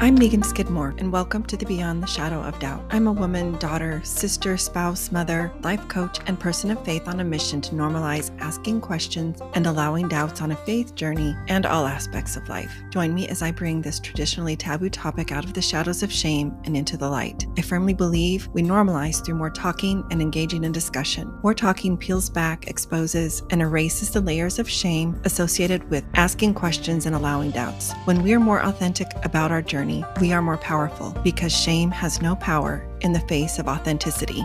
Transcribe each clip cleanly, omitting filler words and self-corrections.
I'm Megan Skidmore, and welcome to the Beyond the Shadow of Doubt. I'm a woman, daughter, sister, spouse, mother, life coach, and person of faith on a mission to normalize asking questions and allowing doubts on a faith journey and all aspects of life. Join me as I bring this traditionally taboo topic out of the shadows of shame and into the light. I firmly believe we normalize through more talking and engaging in discussion. More talking peels back, exposes, and erases the layers of shame associated with asking questions and allowing doubts. When we are more authentic about our journey, we are more powerful because shame has no power in the face of authenticity.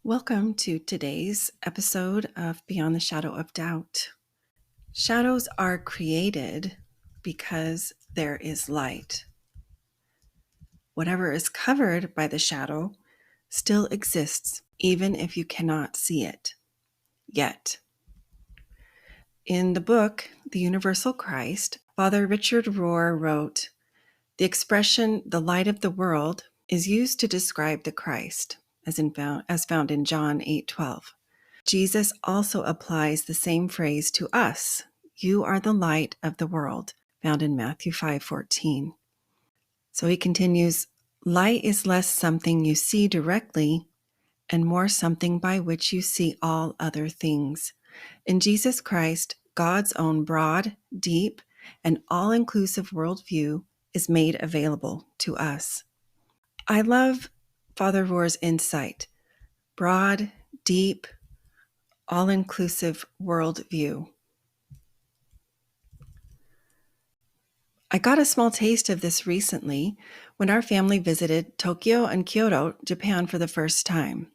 Welcome to today's episode of Beyond the Shadow of Doubt. Shadows are created because there is light. Whatever is covered by the shadow still exists, even if you cannot see it yet. In the book, The Universal Christ, Father Richard Rohr wrote, "The expression, the light of the world, is used to describe the Christ, as found in John 8:12. Jesus also applies the same phrase to us. You are the light of the world, found in Matthew 5:14. So he continues, light is less something you see directly and more something by which you see all other things. In Jesus Christ, God's own broad, deep, and all-inclusive worldview is made available to us." I love Father Rohr's insight. Broad, deep, all-inclusive worldview. I got a small taste of this recently when our family visited Tokyo and Kyoto, Japan for the first time.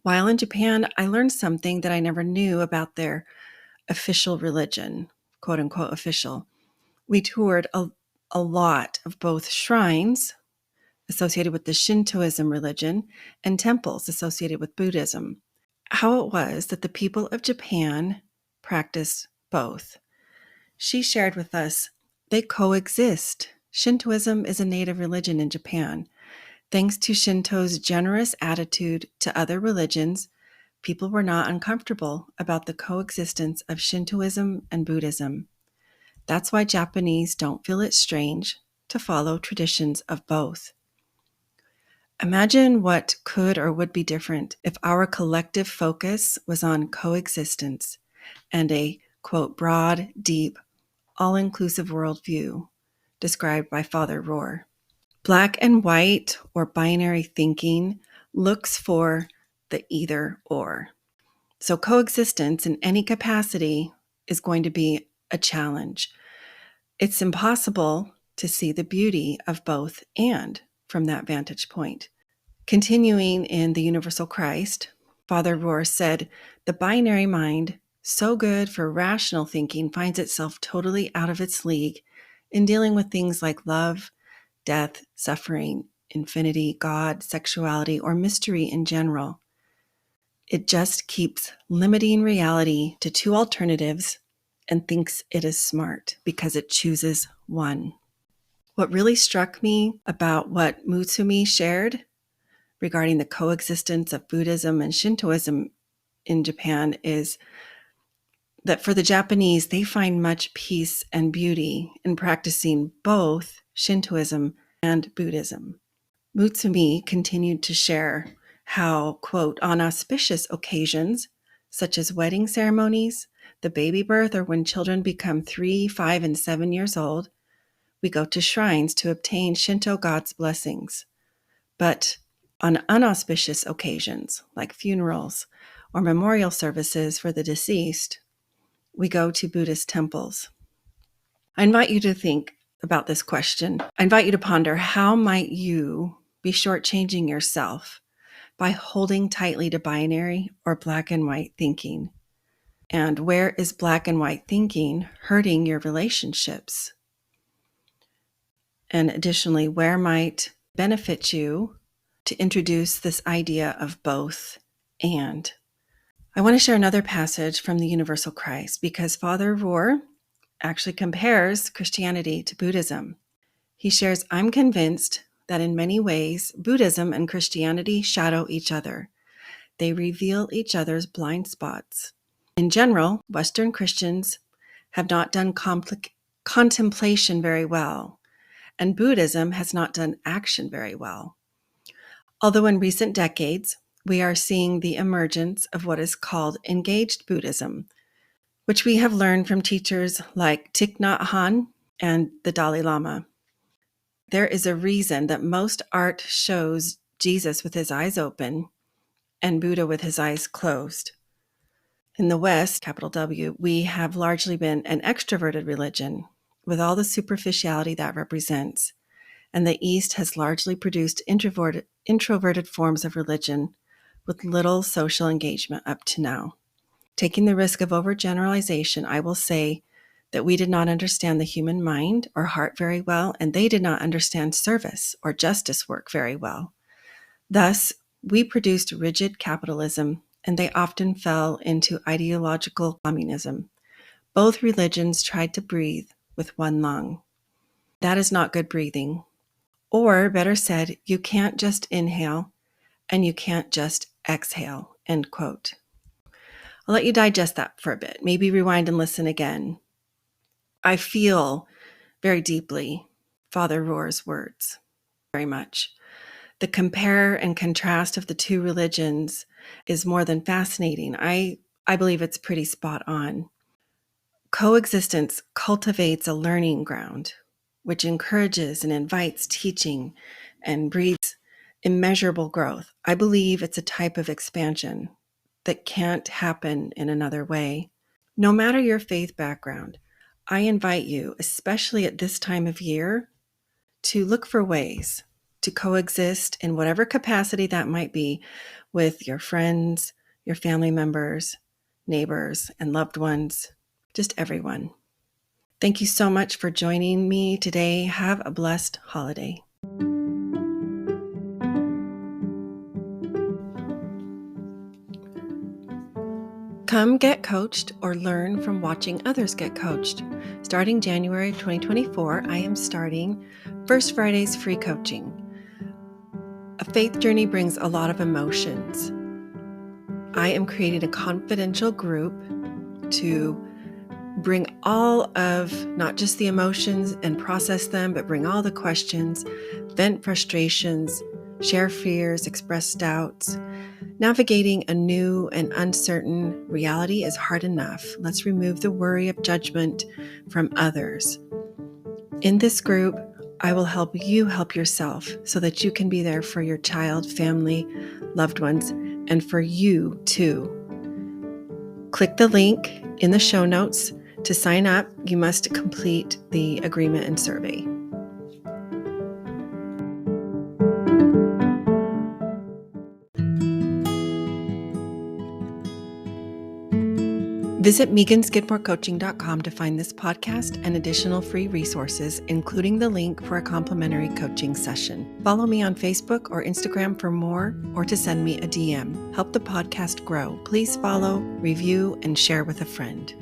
While in Japan, I learned something that I never knew about their official religion, quote unquote official. We toured a lot of both shrines associated with the Shintoism religion and temples associated with Buddhism. How it was that the people of Japan practiced both. She shared with us they coexist. Shintoism is a native religion in Japan. Thanks to Shinto's generous attitude to other religions, people were not uncomfortable about the coexistence of Shintoism and Buddhism. That's why Japanese don't feel it strange to follow traditions of both. Imagine what could or would be different if our collective focus was on coexistence and a, quote, broad, deep, all-inclusive worldview described by Father Rohr. Black and white or binary thinking looks for the either or. So coexistence in any capacity is going to be a challenge. It's impossible to see the beauty of both and from that vantage point. Continuing in The Universal Christ, Father Rohr said, "The binary mind, so good for rational thinking, finds itself totally out of its league in dealing with things like love, death, suffering, infinity, God, sexuality, or mystery in general. It just keeps limiting reality to two alternatives and thinks it is smart because it chooses one." What really struck me about what Mutsumi shared regarding the coexistence of Buddhism and Shintoism in Japan is that for the Japanese, they find much peace and beauty in practicing both Shintoism and Buddhism. Mutsumi continued to share how, quote, on auspicious occasions, such as wedding ceremonies, the baby birth, or when children become 3, 5, and 7 years old, we go to shrines to obtain Shinto gods' blessings. But on unauspicious occasions, like funerals or memorial services for the deceased, we go to Buddhist temples. I invite you to think about this question. I invite you to ponder, how might you be shortchanging yourself by holding tightly to binary or black and white thinking? And where is black and white thinking hurting your relationships? And additionally, where might benefit you to introduce this idea of both and? I want to share another passage from the Universal Christ because Father Rohr actually compares Christianity to Buddhism. He shares, "I'm convinced that in many ways, Buddhism and Christianity shadow each other. They reveal each other's blind spots. In general, Western Christians have not done contemplation very well, and Buddhism has not done action very well. Although in recent decades, we are seeing the emergence of what is called engaged Buddhism, which we have learned from teachers like Thich Nhat Hanh and the Dalai Lama. There is a reason that most art shows Jesus with his eyes open and Buddha with his eyes closed. In the West, capital W, we have largely been an extroverted religion with all the superficiality that represents, and the East has largely produced introverted forms of religion with little social engagement up to now. Taking the risk of overgeneralization, I will say that we did not understand the human mind or heart very well, and they did not understand service or justice work very well. Thus, we produced rigid capitalism, and they often fell into ideological communism. Both religions tried to breathe with one lung. That is not good breathing. Or, better said, you can't just inhale and you can't just exhale, end quote. I'll let you digest that for a bit. Maybe rewind and listen again. I feel very deeply Father Rohr's words, very much. The compare and contrast of the two religions is more than fascinating. I believe it's pretty spot on. Coexistence cultivates a learning ground, which encourages and invites teaching and breeds immeasurable growth. I believe it's a type of expansion that can't happen in another way. No matter your faith background, I invite you, especially at this time of year, to look for ways to coexist in whatever capacity that might be with your friends, your family members, neighbors, and loved ones, just everyone. Thank you so much for joining me today. Have a blessed holiday. Come get coached or learn from watching others get coached. Starting January 2024, I am starting First Friday's free coaching. A faith journey brings a lot of emotions. I am creating a confidential group to bring all of not just the emotions and process them, but bring all the questions, vent frustrations, share fears, express doubts. Navigating a new and uncertain reality is hard enough. Let's remove the worry of judgment from others. In this group, I will help you help yourself so that you can be there for your child, family, loved ones, and for you too. Click the link in the show notes to sign up. You must complete the agreement and survey. Visit meganskidmorecoaching.com to find this podcast and additional free resources, including the link for a complimentary coaching session. Follow me on Facebook or Instagram for more, or to send me a DM. Help the podcast grow. Please follow, review, and share with a friend.